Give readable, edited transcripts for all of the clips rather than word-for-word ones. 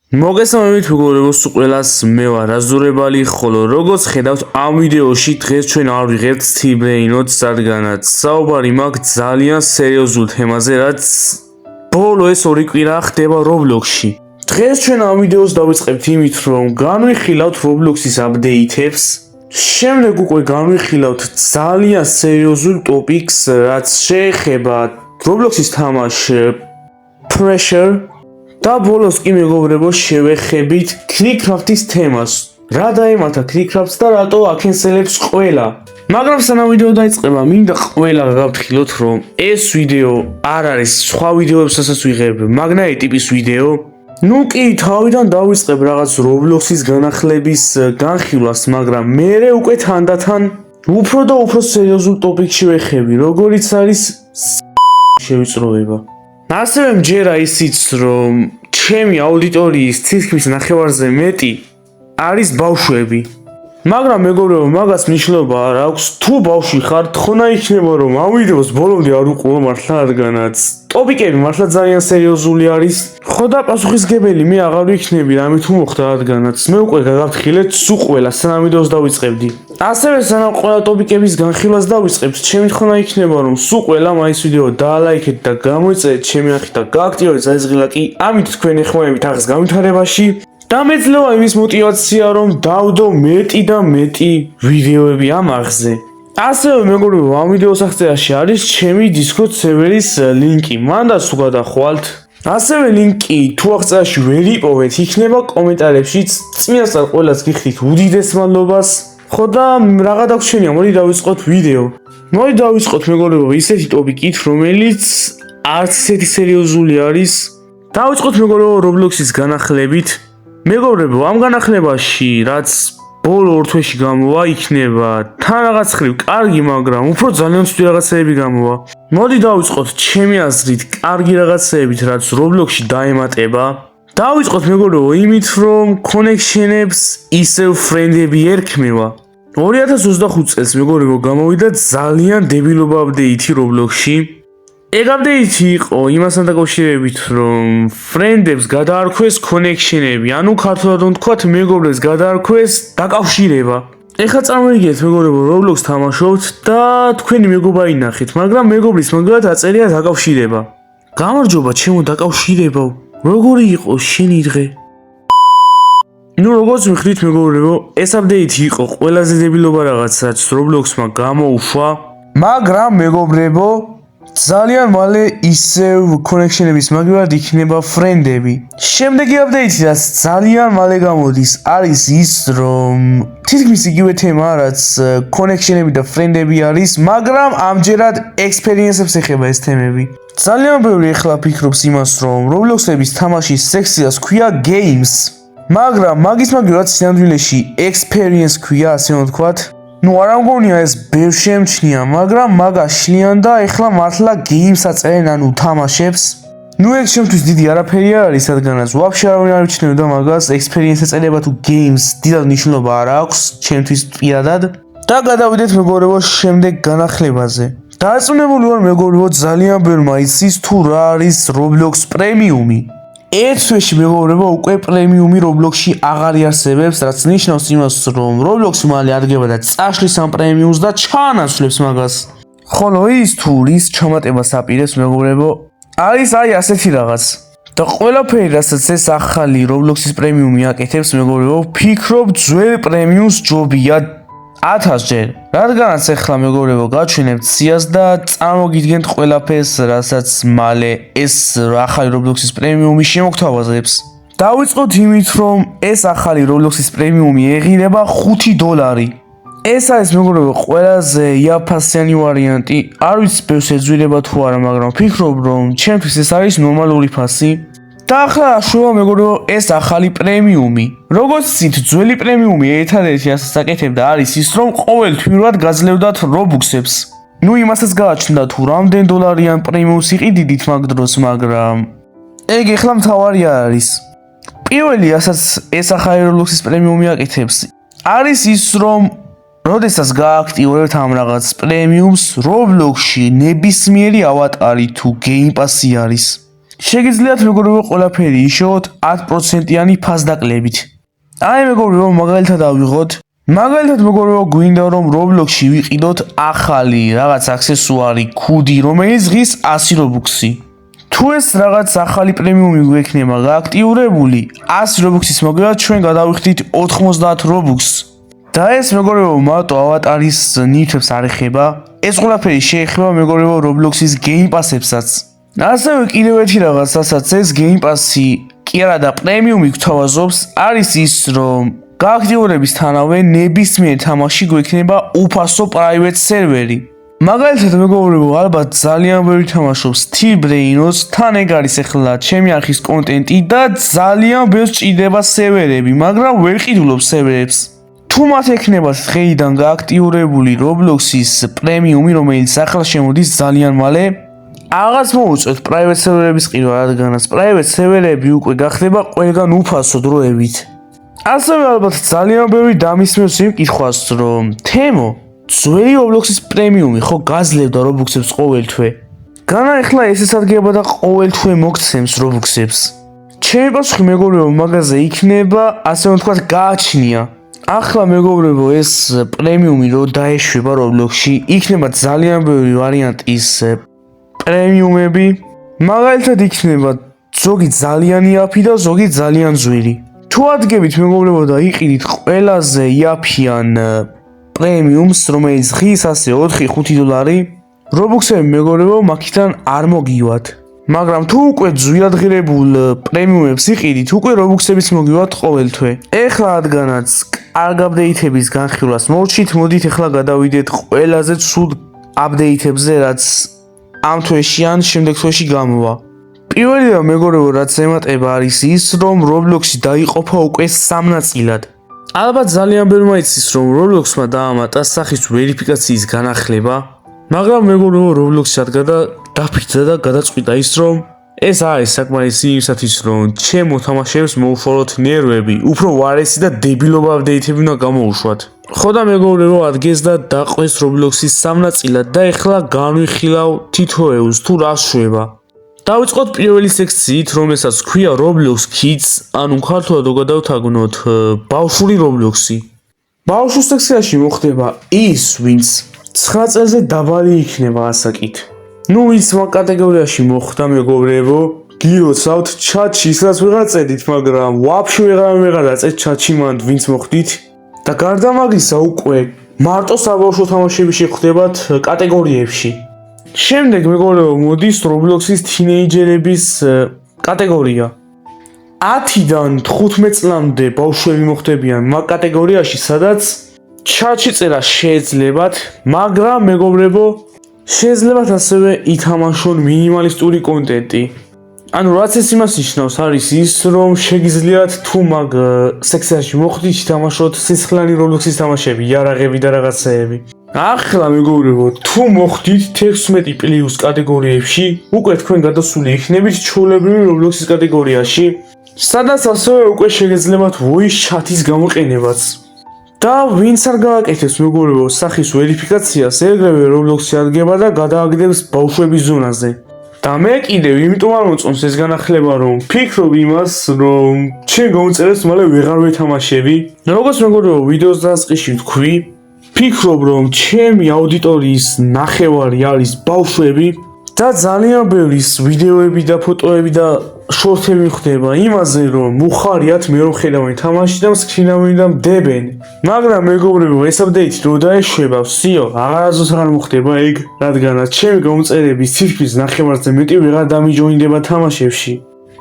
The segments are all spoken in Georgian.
მოგესალმებით მეგობრებო, ყველას მე ვარ აზურებალი, ხოლო როგორც ხედავთ ამ ვიდეოში დღეს ჩვენ არ ვიღებთ T-Brain-ს, რადგანაც საუბარი მაქვს ძალიან სერიოზულ თემაზე, რაც ბოლო ეს 2 კვირა ხდება Roblox-ში. დღეს ჩვენ ამ ვიდეოს დავიწყებთ იმით, რომ განვიხილავთ Roblox-ის აპდეიტებს, შემდეგ უკვე განვიხილავთ ძალიან სერიოზულ ტოპიკს, რაც შეეხება Roblox-ის თამაშ Pressure. და ბოლოს კი მეგობრებო შევეხებით Clickcraft-ის თემას. რა დაემართა Clickcraft-ს და რატო აქენსელებს ყველა. მაგრამ სანამ ვიდეო დაიწყება, მინდა ყველა გავფრთხილოთ, რომ ეს ვიდეო არ არის სხვა ვიდეოებსაც ვიღებ მაგნაი ტიპის ვიდეო. ნუ კი თავიდან დავიწყებ რაღაც Roblox-ის განახლების განხილვას, მაგრამ მე უკვე თანდათან უფრო და უფრო სერიოზულ ტოპიკში ვეხები, როგორიც არის შევიწროება. ასევე მჯერა ისიც, რომ ჩემი აუდიტორიის თითქმის ნახევარზე მეტი არის ბავშვები. მაგრამ მეგობრებო, მაგას მნიშვნელობა არ აქვს. თუ ბავშვი ხარ, თხონა იქნება, რომ ამ ვიდეოს ბოლომდე არ უყურო მართლა, რადგანაც ტოპიკები მართლა ძალიან სერიოზული არის. ხო და პასუხისგებელი მე აღარ ვიქნები, რამე თუ მოხდა, რადგანაც მე უკვე გავაფრთხილეთ სულ ყველა სანამ ვიდეოს დავიწყებდი. ასევე სანამ ყველა ტოპიკების განხილვას დავიწყებთ, ჩემი თხოვნა იქნება, რომ სულ ყველა მაინც ვიდეო დაალაიქეთ და გამოიწერეთ ჩემი არხით და გააქტიურეთ ზაიზღილა კი, ამით თქვენ ეხმარებით ახს განვითარებაში. და მეძლევა იმის мотиваცია, რომ დავდო მეტი და მეტი ვიდეოები ამ არხზე. ასევე მეგობრებო, ამ ვიდეოს აღწერაში არის ჩემი Discord სერვერის ლინკი. მანდ თუ გადახვალთ. ასევე ლინკი თუ აღწერაში ვერ იპოვეთ, იქნება კომენტარებში. წმინასწარ ყველას გიხდით უდიდეს მადლობას. ხო და რაღა დაგვრჩენია, მოდი დავიწყოთ ვიდეო. მოდი დავიწყოთ მეგობრებო ისეთი ტოპიკით, რომელიც არც ისეთი სერიოზული არის. დავიწყოთ მეგობრებო Roblox-ის განახლებით. მეგობრებო, ამ განახლებაში, რაც ბოლო 2 თვეში გამოვა, იქნება თან რაღაც ხრივ კარგი, მაგრამ უფრო ძალიან ცუდი რაღაცეები გამოვა. მოდი დავიწყოთ ჩემი აზრით კარგი რაღაცეებით, რაც Roblox-ში დაემატება. დავიწყოთ მეგობრებო იმით, რომ connection-ებს ისევ ფრენდები ერქმევა. 2025 წელს მეგობრებო გამოვიდა ძალიან დებილობა აპდეიტი Roblox-ში. ეგ აპდეიტი იყო იმასთან დაკავშირებით, რომ ფრენდებს გადაარქვეს connection-ები, ანუ ქართულად ვთქვათ, მეგობრებს გადაარქვეს დაკავშირება. ეხლა წარმოიდგინეთ მეგობრებო, Roblox თამაშობთ და თქვენი მეგობარი ნახეთ, მაგრამ მეგობრის მაგალითად აწერია დაკავშირება. გამარჯობა, ჩემო დაკავშირებო. როგორი იყო შენი დღე? ნუ როგორც ვიხდით მეგობრებო, ეს აპდეიტი იყო ყველაზე დებილობა რაღაც, რაც Roblox-მა გამოუშვა, მაგრამ მეგობრებო ძალიან მალე ისევ connection-ების მაგალითად იქნება ფრენდები. შემდეგი აპდეიტი, რაც ძალიან მალე გამოდის, არის ის, რომ თითქმის იგივე თემა, რაც connection-ები და ფრენდები არის, მაგრამ ამჯერად experience-ებს ეხება ეს თემები. ძალიან ბევრი ეხლა ფიქრობს იმას, რომ Roblox-ების თამაშის სექციას ქვია games, მაგრამ მაგის მაგალითად სინამდვილეში experience ქვია, ასე ვთქვათ. ნუ არ ამგონია ეს ბევრ შემჩნია, მაგრამ მაგას შლიან და ეხლა მართლა games აწერენ, ანუ თამაშებს. ნუ ეს შემთთვის დიდი არაფერი არ არის, რადგანაც ვაფშე არავინ არ იცნობდა მაგას, experience ეწერება თუ games, დიდად მნიშვნელობა არ აქვს ჩემთვის პირადად. და გადავიდეთ მეგობრებო შემდეგ განახლებაზე. დარწმუნებული ვარ მეგობრებო ძალიან ბევრმა იცის თუ რა არის Roblox პრემიუმი. ერთ თვეში მეგობრებო უკვე პრემიუმი Roblox-ში აღარ იარსებებს, რაც ნიშნავს იმას, რომ Roblox მალე ადგება და წაშლის ამ პრემიუმს და ჩაანაცვლებს მაგას. ხოლო ის თუ რის ჩამატებას აპირებს მეგობრებო, არის აი ასეთი რაღაც. და ყველაფერი, რასაც ეს ახალი Roblox-ის პრემიუმი აკეთებს მეგობრებო, ფიქრობ ძველ პრემიუმს ჯობია 1000 ჯერ. რადგანაც ახლა მეგობრებო გაჩვენებთ სიას და წარმოგიდგენთ ყველაფერს, რასაც მალე ეს ახალი Roblox-ის პრემიუმი შემოგთავაზებს. დავიწყოთ იმით, რომ ეს ახალი Roblox-ის პრემიუმი ეღირება $5. ეს არის მეგობრებო ყველაზე იაფასიანი ვარიანტი. არ ვიცი ბევრს ეძვირება თუ არა, მაგრამ ვფიქრობ, რომ ჩემთვის ეს არის ნორმალური ფასი. და ახლა აშუქება მეგობრებო ეს ახალი პრემიუმი. როგორც იცით, ძველი პრემიუმი ერთადერთი რასაც აკეთებდა არის ის, რომ ყოველთვიურად გაძლევდათ Robux-ებს. ნუ იმასაც გააჩნდა თუ რამდენ $-იან პრემიუმს იყიდით მაგ დროს, მაგრამ ეგ ეხლა მთავარი არის. პირველი რასაც ეს ახალი Roblox-ის პრემიუმი აკეთებს, არის ის, რომ როდესაც გააქტიურებთ ამ რაღაც პრემიუმს, Roblox-ში ნებისმიერი ავატარი თუ Game Pass-ი არის. შეგიძლიათ მეგობრებო ყველაფერი იშოვოთ 10%-იანი ფასდაკლებით. აი მეგობრებო მაგალითად ავიღოთ. მაგალითად მეგობრებო გვინდა რომ Roblox-ში ვიყიდოთ ახალი რაღაც აქსესუარი, ქუდი, რომელიც ღირს 100 Robux-ი. თუ ეს რაღაც ახალი პრემიუმი გვექნება გააქტიურებული, 100 Robux-ის მოგება ჩვენ გადავიხდით 90 Robux. და ეს მეგობრებო მარტო ავატარის ნივთებს არ ეხება. ეს ყველაფერი შეეხება მეგობრებო Roblox-ის Game Pass-ებსაც. ასევე კიდევ ერთი რაღაცასაც ეს Game Pass-ი კი არა და პრემიუმი გვთავაზობს, არის ის რომ გააქტიურებისთანავე ნებისმიერ თამაში გვექნება უფასო private server-ი. მაგალითად მეგობრებო ალბათ ძალიან ბევრი თამაშობს Steel Brain-ს, თან ეგ არის ახლა ჩემი არხის კონტენტი და ძალიან ბევრს ჭირდება სერვერები, მაგრამ ვერ ყიდულობ სერვერებს. თუ მათ ექნებათ დღეიდან გააქტიურებული Roblox-ის პრემიუმი, რომელიც ახლა შემოდის ძალიან მალე, აღარც მოუწევთ private server-ების ყიდვა, რადგანაც private server-ები უკვე გახდება ყველგან უფასო დროებით. ასევე ალბათ ძალიან ბევრი დამისმევს იმ კითხვას, რომ თემო, ძველი Roblox-ის პრემიუმი ხო გაძლევდა Robux-ებს ყოველ თვე? განა ახლა ესეც ადგება და ყოველ თვე მოგცემს Robux-ებს. ჩემი პასუხი მეგობრებო მაგაზე იქნება, ასე ვთქვათ, გააჩნია. ახლა მეგობრებო ეს პრემიუმი რო დაეშვება Roblox-ში, იქნება ძალიან ბევრი ვარიანტის პრემიუმები. მაგალითად იქნება ზოგი ძალიან იაფი და ზოგი ძალიან ძვირი. თუ ადგებით მეგობრებო და იყიდით ყველაზე იაფიან პრემიუმს, რომელიც ღირს ასე 4-5 $, Robux-ები მეგობრებო მაგიდან არ მოგივათ. მაგრამ თუ უკვე ძვირადღირებულ პრემიუმებს იყიდით, უკვე Robux-ებიც მოგივათ ყოველ თვე. ეხლა რადგანაც კარგ აპდეიტების განხილვას მორჩით, მოდით ეხლა გადავიდეთ ყველაზე ცუდ აპდეიტებზე, რაც ამ თვეში ან შემდეგ თვეში გამოვა. პირველი და მეგობრებო რაც ემატება არის ის, რომ Roblox-ი დაიყოფა უკვე 3 ნაწილად. ალბათ ძალიან ბევრმა იცის, რომ Roblox-მა დაამატა სახის ვერიფიკაციის განახლება, მაგრამ მეგობრებო Roblox-ი ადგა და დაფიქრდა და გადაწყვიტა ის, რომ ეს არის საკმარისი იმისათვის, რომ ჩემ მოთამაშეებს მოუშოროთ ნერვები, უფრო ვარესი და დებილობა აპდეიტები უნდა გამოუშვათ. ხო და მეგობრებო ადგეს და დაყვეს Roblox-ის 3 ნაწილად და ეხლა განვიხილავ თითოეულს თუ რა შვება. დავიწყოთ პირველი სექციით, რომელსაც ქვია Roblox Kids, ანუ ქართულად რო გადავთარგმნოთ ბავშვური Roblox-ი. ბავშვურ სექციაში მოხდება ის, ვინც 9 წელზე დაბალი იქნება ასაკით. ნუ ის კატეგორიაში მოხდა მეგობრებო, გილოცავთ ჩატში, სადაც ვეღარ წერდით, მაგრამ ვაფშე ვეღარ აწეთ ჩატში მანდ ვინც მოხდით. და გარდა მაგისა უკვე მარტო საბავშვო თამაშები შეხვდებათ კატეგორიებში. შემდეგ მეგობრებო მოდის Roblox-ის თინეიჯერების კატეგორია. 10-დან 15 წლამდე ბავშვები მოხდებიან მაგ კატეგორიაში, სადაც ჩატში წერა შეეძლებათ, მაგრამ მეგობრებო შეეძლებათ ასევე ითამაშონ მინიმალისტური კონტენტი. ანუ რაც ეს იმას ნიშნავს არის ის, რომ შეგიძლიათ თუ მაგ სექციაში მოხვდით ითამაშოთ სისხლიანი Roblox-ის თამაშები, იარაღები და რაღაცეები. ახლა მეგობრებო, თუ მოხვდით 16+ კატეგორიებში, უკვე თქვენ გადასული იქნებით ჩვეულებრივი Roblox-ის კატეგორიაში, სადაც ასევე უკვე შეგეძლებათ voice chat-ის გამოყენებაც. და ვინც არ გააკეთებს მეგობრებო სახის ვერიფიკაციას, ეგრევე Roblox-ი ადგება და გადააგდებს ბავშვების ზონაზე. და მე კიდევ იმიტომ არ მოწონს ეს განახლება, რომ ფიქრობ იმას, რომ ჩემ გამომწერებს მალე ვეღარ ვეთამაშები. როგორც მეგობრებო ვიდეოს დასაწყისში ვთქვი, ფიქრობ რომ ჩემი აუდიტორიის ნახევარი არის ბავშვები და ძალიან ბევრი ვიდეოები და ფოტოები და შორტები ხდება იმაზე, რომ მუხარიათ მე რომ ხედავენ თამაში და სკრინავენ და მდებენ. მაგრამ მეგობრებო ეს აპდეიტი რო დაეშვება, ვსიო, აღარასდროს არ მოხდება ეგ, რადგანაც ჩემი გამომწერების თითქმის ნახევარზე მეტი ვეღარ დამიჯოინდება თამაშებში.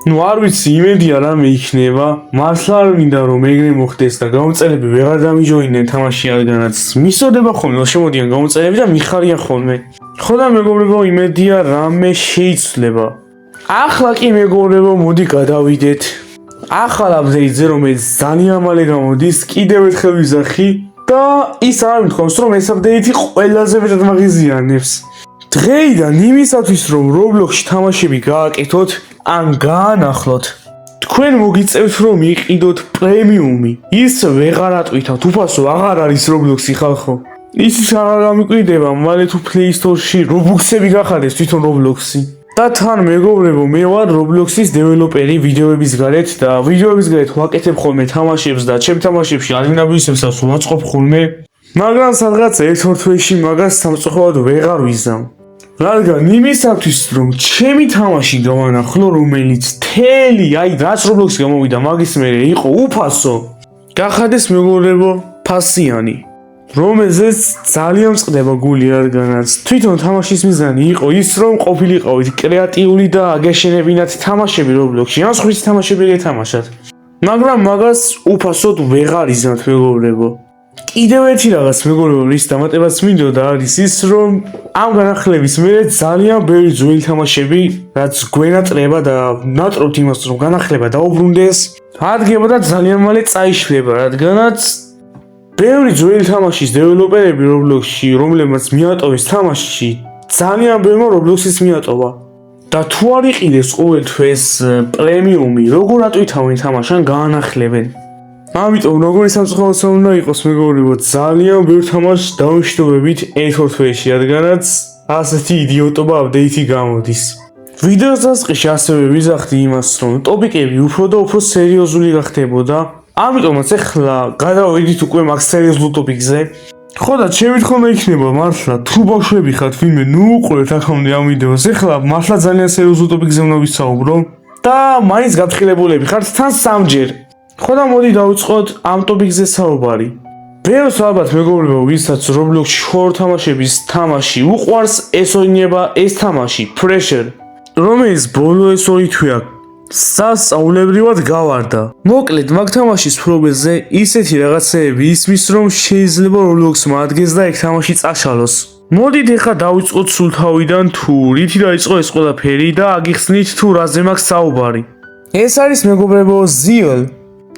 ნუ არ ვიცი, იმედია რამე იქნება, მართლა არ მინდა რომ ეგრე მოხდეს და გამომწერები ვეღარ დამიჯოინდნენ თამაში, რადგანაც მისწოდება ხოლმე შემოდიან გამომწერები და მიხარიან ხოლმე. ხო და მეგობრებო იმედია რამე შეიცვლება. ახლა კი მეგობრებო მოდი გადავიდეთ ახალ აპდეიტზე, რომელიც ძალიან მალე გამოდის, კიდევ ერთხელ ვიზახი და ის არ მithქვამს, რომ ეს აპდეიტი ყველაზე მეტად მაღიზიანებს. დღეიდან იმისათვის, რომ Roblox-ში თამაშები გააკეთოთ, ან გაანახლოთ, თქვენ მოგიწევთ რომ იყიდოთ პრემიუმი. ის ვეღარ ატყვითავთ, უფასო აღარ არის Roblox-ი ხალხო. ის აღარ გამიკვირდება, მალე თუ Play Store-ში Robux-ები გახარდეს თვითონ Roblox-ი. და თან მეგობრებო, მე ვარ Roblox-ის დეველოპერი ვიდეოების გარეთ და ვიდეოების გარეთ ვაკეთებ ხოლმე თამაშებს და ჩემ თამაშებში ადინაბისებსაც ვაწყობ ხოლმე, მაგრამ სადღაც ერთ-ერთ თვეში მაგას სამწუხაროდ ვეღარ ვიზამ. რადგან იმისათვის რომ ჩემი თამაში გავანახლო, რომელიც თელი, რაც Roblox-ი გამოვიდა, მაგის მერე იყო უფასო, გახადეს მეგობრებო ფასიანი, რომელზეც ძალიან წყდება გული, რადგანაც თვითონ თამაშის მიზანი იყო ის, რომ ყოფილიყავით კრეატიული და აგეშენებინათ თამაშები Roblox-ში, ან სხვისი თამაშები გეთამაშათ. მაგრამ მაგას უფასოდ ვეღარ იზამთ მეგობრებო. კიდევ ერთი რაღაც მეგობრებო, რის დამატებაც მინდოდა არის ის, რომ ამ განახლების მერე ძალიან ბევრი ძველი თამაშები, რაც გვენატრება და ნატრობთ იმას, რომ განახლება დაუბრუნდეს, ადგება და ძალიან მალე წაიშლება, რადგანაც ბევრი ძველი თამაშის დეველოპერები Roblox-ში, რომლებმაც მიატოვეს თამაში, ძალიან ბევრმა Roblox-ის მიატოვა. და თუ არ იყიდეს ყოველ თვეს პრემიუმი, როგორ ატვითავენ თამაშს, გაანახლებენ. ამიტომ როგორი სამწუხაროც უნდა იყოს მეგობრებო, ძალიან ბევრ თამაშს დავიმშვიდობებით ერთ-ერთ თვეში, რადგანაც ასეთი იდიოტობა აპდეიტი გამოდის. ვიდეოს დასყიდში ასევე ვიზახდი იმას, რომ ტოპიკები უფრო და უფრო სერიოზული გახდებოდა. ამიტომაც ახლა გადავიდით უკვე მაგ სერიოზულ ტოპიკზე. ხო და ჩემი თქმა იქნება მართლა თუ ბავშვები ხართ ვინმე ნუ უყურეთ აქამდე ამ ვიდეოს. ახლა მართლა ძალიან სერიოზულ ტოპიკზე უნდა ვისაუბრო და მაინც გაფრთხილებულები ხართ თან სამჯერ. ხო და მოდი დავიწყოთ ამ ტოპიკზე საუბარი. ბევრს ალბათ მეგობრებო, ვისაც Roblox-ში ხორო თამაშების თამაში უყვარს, ესონიება ეს თამაში Pressure, რომელიც ბოლო ეს 2 თვეა სასწაულებრივად გავარდა. მოკლედ, მაგ თამაშის პრობლემზე ისეთი რაღაცეები ისმის, რომ შეიძლება Roblox-მა ადგეს და ეგ თამაში წაშალოს. მოდით ახლა დავიწყოთ სულ თავიდან, თუ რითი დაიწყო ეს ყველაფერი და აგიხსნით თუ რაზე მაქვს საუბარი. ეს არის მეგობრებო Zeal,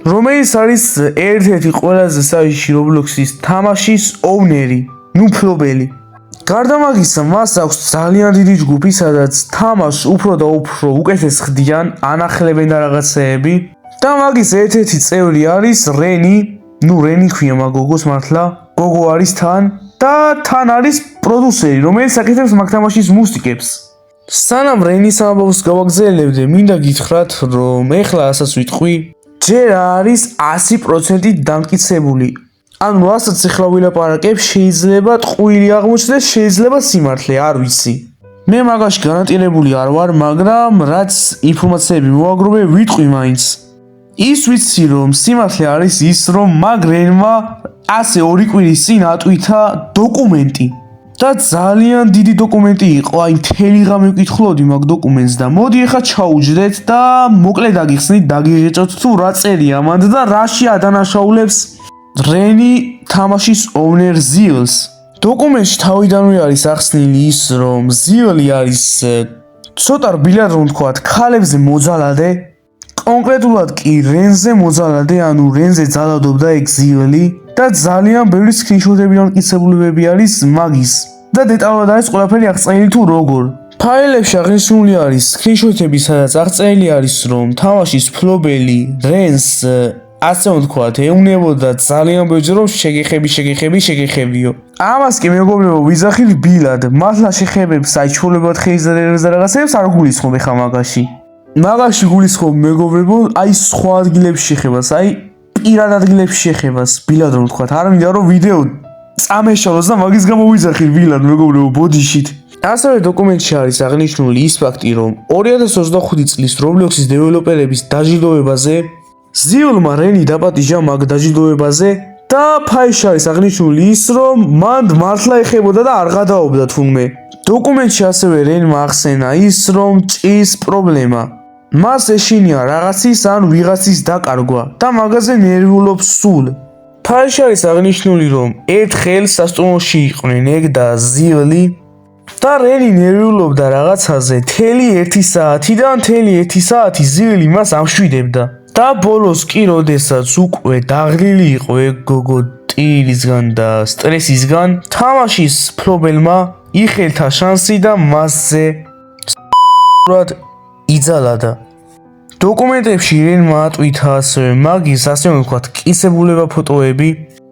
რომელიც არის ერთ-ერთი ყველაზე საიში Roblox-ის თამაშის ოუნერი, მფლობელი. გარდა მაგისა, მას აქვს ძალიან დიდი ჯგუფი, სადაც თამაშს უფრო და უფრო უკეთეს ხდიან, ანახლებენ და რაღაცეები. და მაგის ერთ-ერთი წევრი არის რენი, რენი ქვია მაგ გოგოს მართლა, გოგო არის თან და თან არის პროდიუსერი, რომელიც აკეთებს მაგ თამაშის მუსიკებს. სანამ რენის ამბავს გავაგზავნებდე, მინდა გითხრათ, რომ ეხლა ასაც ვიტყვი, ჯერ არის 100% დამტკიცებული. ანუ რასაც ახლა ვილაპარაკებ, შეიძლება ტყუილი აღმოჩნდეს, შეიძლება სიმართლე, არ ვიცი. მე მაგაში გარანტირებული არ ვარ, მაგრამ რაც ინფორმაციები მოვაგროვე, ვიტყვი მაინც. ის ვიცი, რომ სიმართლე არის ის, რომ მაგ რენმა ასე 2 კვირის წინ ატვითა დოკუმენტი. და ძალიან დიდი დოკუმენტი იყო, აი მთელი ღამე ვკითხულობდი მაგ დოკუმენტს და მოდი ახლა ჩაუჯდეთ და მოკლედ აგიხსნით, დაგიღეჭოთ თუ რა წერია მანდ და რაში ადანაშაულებს რენი თამაშის owner Zeals. დოკუმენტში თავიდანვე არის ახსნილი ის, რომ Zeal-ი არის ცოტა რბილად რომ ვთქვათ, ქალებზე მოძალადე, კონკრეტულად კი რენზე მოძალადე, ანუ რენზე ძალადობდა ეგ Zeal-ი და ძალიან ბევრი სკრინშოტები და მტკიცებულებები არის მაგის. და დეტალურად არის ყველაფერი აღწერილი თუ როგორ. ფაილებში აღნიშნული არის სკრინშოტები, სადაც აღწერილი არის, რომ თამაშის მფლობელი რენს ასე ვთქვათ, ეუნებოდა ძალიან ბევრჯერ რომ შეგეხებიო. ამას კი მეგობრებო ვიზახით ბილად, მართლა შეხებებს, აი ჩხულებად ხელიზარებს და რაღაცებს არ გულისხმობ ხა მაგაში. მაგაში გულისხმობ მეგობრებო, აი სხვა ადგილებში შეხებას, აი პირად ადგილებში შეხებას, ბილად რომ ვთქვათ, არ მინდა რომ ვიდეო წამეშალოს და მაგის გამო ვიზახით ბილად მეგობრებო ბოდიშით. ასევე დოკუმენტში არის აღნიშნული ის ფაქტი, რომ 2025 წლის Roblox-ის დეველოპერების დაჯილდოებაზე Zeal-მა რენი დაპატიჟა მაგ დაჯილდოებაზე და ფაილში არის აღნიშნული ის, რომ მან მართლა ეხებოდა და არ გადაობდა თუნმე. დოკუმენტში ასევე რენმა ახსენა ის, რომ ჭის პრობლემა. მას ეშინია რაღაცის ან ვიღაცის დაკარგვა და მაგაზე ნერვიულობს სულ. ფაილში არის აღნიშნული, რომ ერთხელ სასტუმროში იყვნენ ეგ და Zeal-ი და რენი ნერვიულობდა რაღაცაზე მთელი 1 საათი და მთელი 1 საათი Zeal-ი მას ამშვიდებდა. და ბოლოს კი როდესაც უკვე დაღლილი იყო ეგ გოგო ტირისგან და სტრესისგან, თამაშის მფლობელმა იხელთა შანსი და მასზე იძალადა. დოკუმენტებში რენმა ატვითა ასევე მაგის ასე ვთქვათ კისებულება ფოტოები,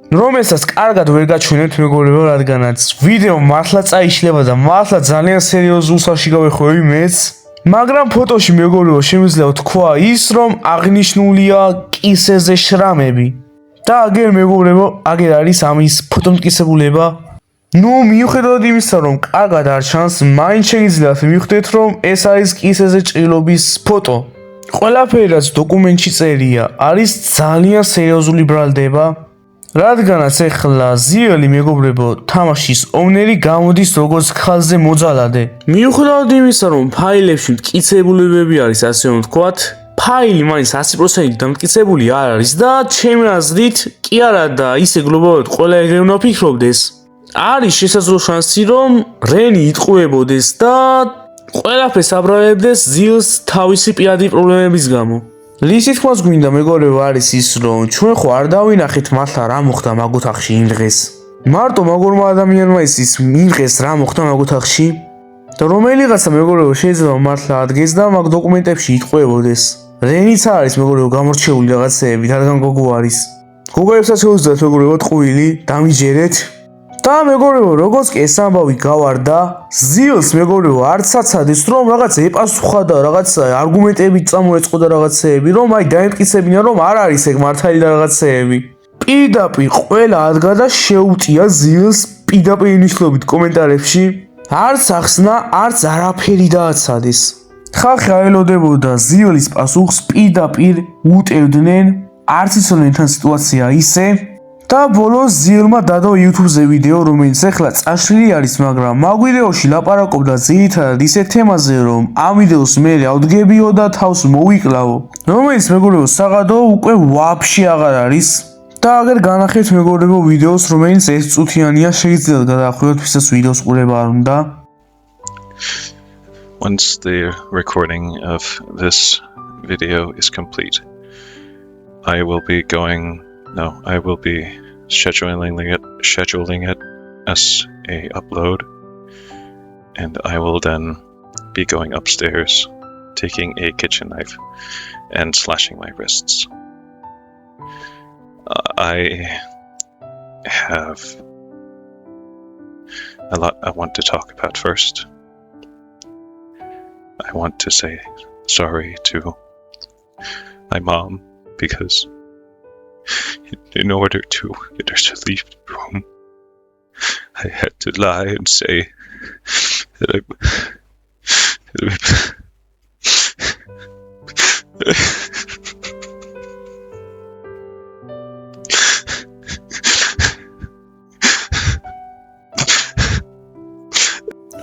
რომელსაც კარგად ვერ გაჩვენებთ მეგობრებო, რადგანაც ვიდეო მართლა წაიშლება და მართლა ძალიან სერიოზულ საში გავეხვევი მეც. მაგრამ ფოტოში მეგობრებო შემიძლია თქვა ის რომ აღნიშნულია კისერზე შრამები და აგერ მეგობრებო აგერ არის ამის ფოტომტკიცებულება ნუ მიუხედავად იმისა რომ კარგად არ ჩანს მაინც შეგიძლიათ მივხვდეთ რომ ეს არის კისერზე ჭრილობის ფოტო ყველაფერი რაც დოკუმენტში წერია არის ძალიან სერიოზული ბრალდება რადგანაც ეხლა ზიელი მეგობრებო თამაშის ოვნერი გამოდის როგორც ხალზე მოძალადე მიუხედავად იმისა რომ ფაილებში მტკიცებულებები არის ასე რომ ვთქვათ ფაილი მაინც 100% დამტკიცებული არ არის და ჩემი აზრით კი არა და ისე გლობალურად ყველა ეგრე უნდა ფიქრობდეს არის შესაძლო შანსი რომ რენი იტყუებოდეს და ყველაფერს აბრალებდეს ზილს თავისი პირადი პრობლემების გამო რის თქმას გვინდა მეგობრებო არის ის რომ ჩვენ ხო არ დავინახეთ მართლა რა მოხდა მაგ ოთახში იმ დღეს მარტო მაგორმა ადამიანმა ის იმ დღეს რა მოხდა მაგ ოთახში და რომელიღაცა მეგობრებო შეიძლება მართლა ადგეს და მაგ დოკუმენტებში იტყუებოდეს რენიც არის მეგობრებო გამორჩეული რაღაცეები რადგან გოგო არის გოგოებსაც შეუძლიათ მეგობრებო ტყუილი დამიჯერეთ და მეგობრებო როგორც კი ეს ამბავი გავარდა ზილს მეგობრებო არც აცადეს რომ რაღაც ეპასუხა და რაღაც არგუმენტები წამოეწყო და რაღაცეები რომ აი დაემტკიცებინა რომ არ არის ეგ მართალი და რაღაცეები პირდაპირ ყველა ადგა და შეუტია ზილს პირდაპირ ნიშნობით კომენტარებში არც ახსნა არც არაფერი დააცადეს ხალხი არ ელოდებოდა ზილის პასუხს პირდაპირ უტევდნენ არც იცოდნენ თან სიტუაცია ისე და ბოლოს ზიელმა დადო YouTube-ზე ვიდეო, რომელიც ახლა წაშლილი არის, მაგრამ მაგ ვიდეოში ლაპარაკობდა ძირითადად ისეთ თემაზე, რომ ამ ვიდეოს მე ავდგებიო და თავს მოვიკლავო, რომელიც მეგობრებო საღადო უკვე ვაფშე აღარ არის და აგერ განახეთ მეგობრებო ვიდეოს, რომელიც 1 წუთიანია, შეგიძლიათ გადაახვიოთ, ვისაც ვიდეოს ყურება არ უნდა. Once the recording of this video is complete, I will be scheduling it as a upload, and I will then be going upstairs, taking a kitchen knife and slashing my wrists. I have a lot I want to talk about first. I want to say sorry to my mom because in order to get her to leave the room, I had to lie and say that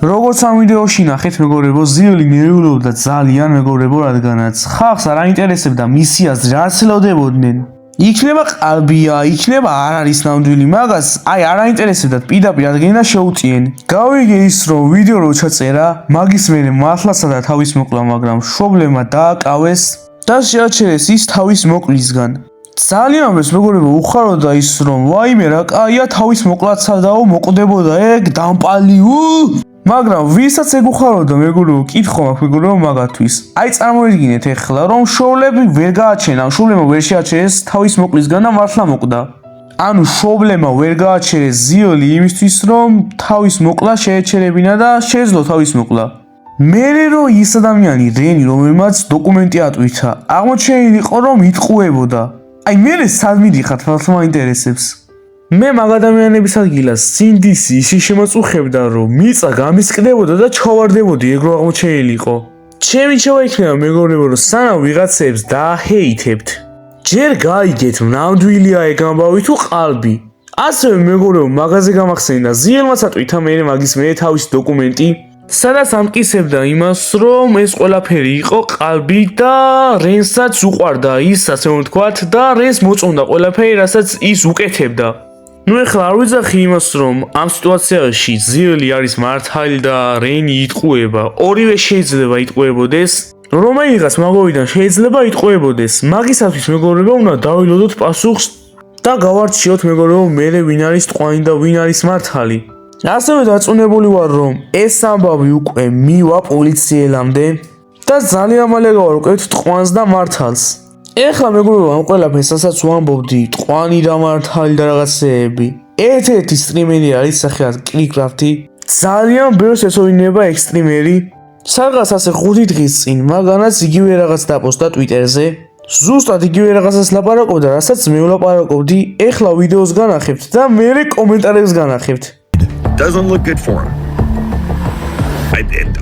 როგორც ამ ვიდეოში ნახეთ მეგობრებო ზიელი ნერვიულობდა ძალიან მეგობრებო რადგანაც ხალხს არ აინტერესებდა მისი აზრი რაც ელოდებოდნენ იქნება ყალბია, იქნება არ არის ნამდვილი, მაგას აი არ აინტერესებდათ პირდაპირ ადგენდა შეუწიენ. გავიგე ის რომ ვიდეო რო ჩაწერა, მაგის მერე მართლაცადა თავის მოკლა, მაგრამ პრობლემა დააკავეს და შეაჩერეს ის თავის მოკლისგან. ძალიან მეც მეგობრებო უხაროდა ის რომ ვაიმე რა კაია თავის მოკლაცადაო მოკვდებოდა ეგ დამპალი მაგრამ ვისაც ეგ უხაროდა მეგობრებო კითხვა მაქვს მეგობრებო მაგათვის აი წარმოიდგინეთ ეხლა რომ შოვლები ვერ გააჩენა შოვლემა ვერ შეაჩერეს თავის მოკლისგან და მართლა მოკვდა ანუ შოვლემა ვერ გააჩერეს ზიელი იმისთვის რომ თავის მოკლა შეეჩერებინა და შეეძლო თავის მოკლა მერე რომ ის ადამიანი რენი რომელმაც დოკუმენტი ატვირთა აღმოჩენილიყო რომ იტყუებოდა აი მერე სად მიდიხართ მართლა მაინტერესებს მე მაგ ადამიანების ადგილას სინდისი ისე შემაწუხებდა რომ მიწა გამისკდებოდა და ჩავარდებოდი ეგ რო აღმოჩენილიყო ჩემი ჩავა იქნება მეგობრებო რომ სანამ ვიღაცებს დააჰეითებთ ჯერ გაიგეთ ნამდვილია ეგ ამბავი თუ ყალბი ასევე მეგობრებო მაგაზე გამახსენდა ზიელმაც ატვირთა მე მაგის მე თავის დოკუმენტი სადაც ამტკიცებდა იმას რომ ეს ყველაფერი იყო ყალბი და რენსაც უყვარდა ის ასე ვთქვათ და რენს მოწონდა ყველაფერი რასაც ის უკეთებდა ნუ ეხლა არ ვიძახი იმას რომ ამ სიტუაციაში ზიელი არის მართალი და რენი იტყუება ორივე შეიძლება იტყუებოდეს რომელიღაც მაგოვიდან შეიძლება იტყუებოდეს მაგისათვის მეგობრებო უნდა დავილოდოთ პასუხს და გავარჩიოთ მეგობრებო მე ვინ არის ტყვანი და ვინ არის მართალი ასევე დაწუნებული ვარ რომ ეს ამბავი უკვე მივა პოლიციელამდე და ძალიან მალე გავარკვევთ ტყვანს და მართალს ეხლა მეგობრებო ამ ყველაფერს რასაც ვამბობდი ტყვანი და მართალი და რაღაცეები ერთ-ერთი სტრიმერი არის სახელად კრიკრაფტი ძალიან ბევრს ეცოდინება ეგ სტრიმერი სარღას ასე 5 დღის წინ მაგანაც იგივე რაღაც დაპოსტა Twitter-ზე. ზუსტად იგივე რაღაცას ლაპარაკობდა, რასაც მე ვლაპარაკობდი. ეხლა ვიდეოს განახებთ და მერე კომენტარებს განახებთ. Doesn't look good for him.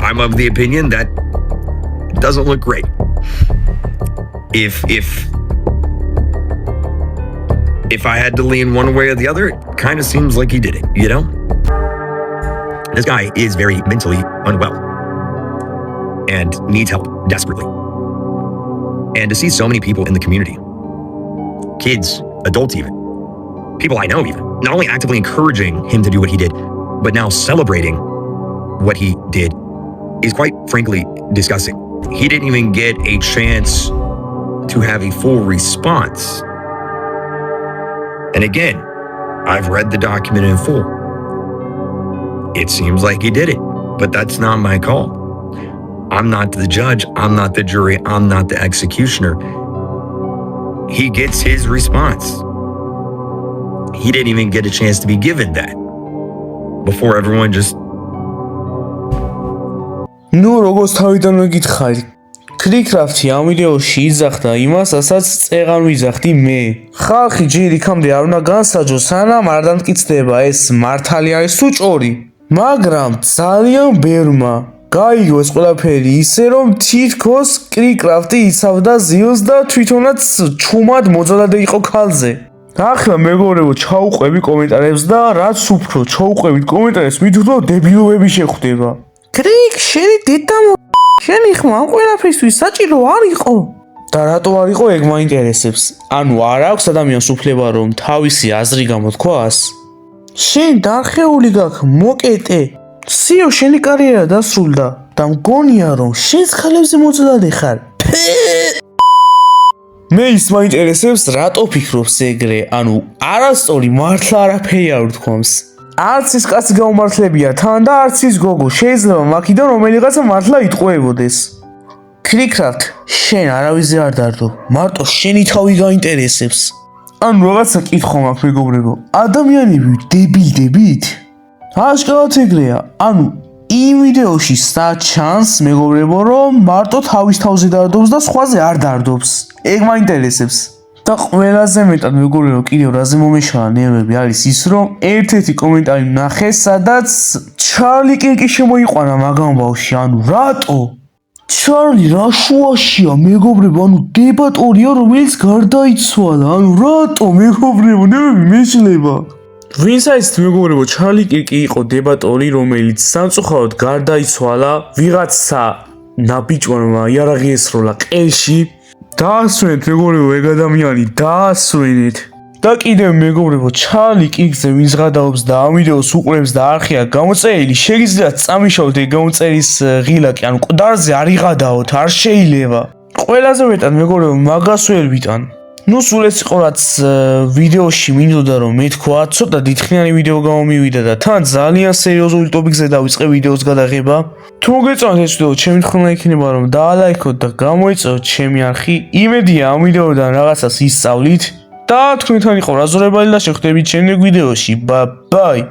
I'm of the opinion that it doesn't look great. If I had to lean one way or the other, it kind of seems like he did it, you know? This guy is very mentally unwell and needs help desperately. And to see so many people in the community, kids, adults even, people I know even, not only actively encouraging him to do what he did, but now celebrating what he did is quite frankly disgusting. He didn't even get a chance to have a full response. And again, I've read the document in full. It seems like he did it, but that's not my call. I'm not the judge, I'm not the jury, I'm not the executioner. He gets his response. He didn't even get a chance to be given that before everyone just... ნუ როგორც თავიდან მეკითხარი, Clickcraft-ი ამ ვიდეოში იძახდა იმას, რასაც წეღან ვიძახდი მე. ხალხი ჯერ იქამდე არ უნდა განსაჯოს, სანამ არ დამტკიცდება ეს მართალი არის თუ ჭორი. მაგრამ ძალიან ბევრმა გაიგო ეს ყველაფერი ისე, რომ თითქოს Clickcraft-ი იცავდა ზიოს და თვითონაც ჩუმად მოძალადე იყო ქალზე. ახლა მეგობრებო, ჩაუყვები კომენტარებს და რაც უფრო ჩაუყვებით კომენტარებს, მით უფრო დებილობები შეხვდება. Click, შენი დედა შენი ხმა ამ ყველაფერთვის საჭირო არ იყო. და რატო არ იყო ეგ მაინტერესებს. ანუ არ აქვს ადამიანს უფლება რომ თავისი აზრი გამოთქვას? შენ დარხეული გაქვს მოკეტე. სიო შენი კარიერა დასრულდა და მგონია რომ შენს ხალებზე მოძალადე ხარ. მე ის მაინტერესებს რატო ფიქრობს ეგრე, ანუ არასწორი მართლა არაფერი არ უთქვამს. არც ის კაცი გაუმართლებია თან და არც ის გოგო, შეიძლება მაქიდან რომელიღაცა მართლა იტყუებოდეს. Clickcraft, შენ არავიზე არ დარდო, მარტო შენი თავი გაინტერესებს. ანუ რაღაცა კითხვა მაქვს მეგობრებო, ადამიანები დებილდებით? აშკარად ეგრეა, ანუ იმ ვიდეოში საჩანს მეგობრებო, რომ მარტო თავის თავზე დარდობს და სხვაზე არ დარდობს. ეგ მაინტერესებს. და ყველაზე მეტად მეგობრებო, კიდევ რაზე მომეშალა ნერვები არის ის, რომ ერთ-ერთი კომენტარი ვნახე, სადაც ჩარლი კირკი შემოიყვანა მაგამ ბავშვი, ანუ რატო? ჩარლი რა შუაშია მეგობრებო, ანუ დებატორია, რომელიც გარდაიცვალა, ანუ რატო მეგობრებო, ნერვები მეშლება. ვინც აიცით მეგობრებო, ჩარლი კირკი იყო დებატორი, რომელიც სამწუხაროდ გარდაიცვალა ვიღაცა ნაბიჯვარმა იარაღი ესროლა ყელში. დაასვენეთ მეგობრებო, ეგ ადამიანი დაასვენეთ. და კიდევ მეგობრებო, ჩარლი კირკზე ვინც გადაობს და ამ ვიდეოს უყურებს და არხია გამოწერილი, შეგიძლიათ წამიშავთ ეგ გამოწერის ღილაკი, ანუ ყდარზე არ იღადაოთ, არ შეიძლება. ყველაზე მეტად მეგობრებო, მაგას ვერ ვიტან. ნუ სულ ეს იყო რაც ვიდეოში მინდოდა რომ მეთქვა, ცოტა დიდხნიანი ვიდეო გამომივიდა და თან ძალიან სერიოზული ტოპიკზე დავიწყე ვიდეოს გადაღება. თუ მოგეწონათ ეს ვიდეო, ჩემი თხოვნა იქნება რომ დაალაიქოთ და გამოიწვიოთ ჩემი არხი. იმედია ამ ვიდეოდან რაღაცას ისწავლით და თქვენთან იყო რაზორებალი და შევხვდებით შემდეგ ვიდეოში. Bye.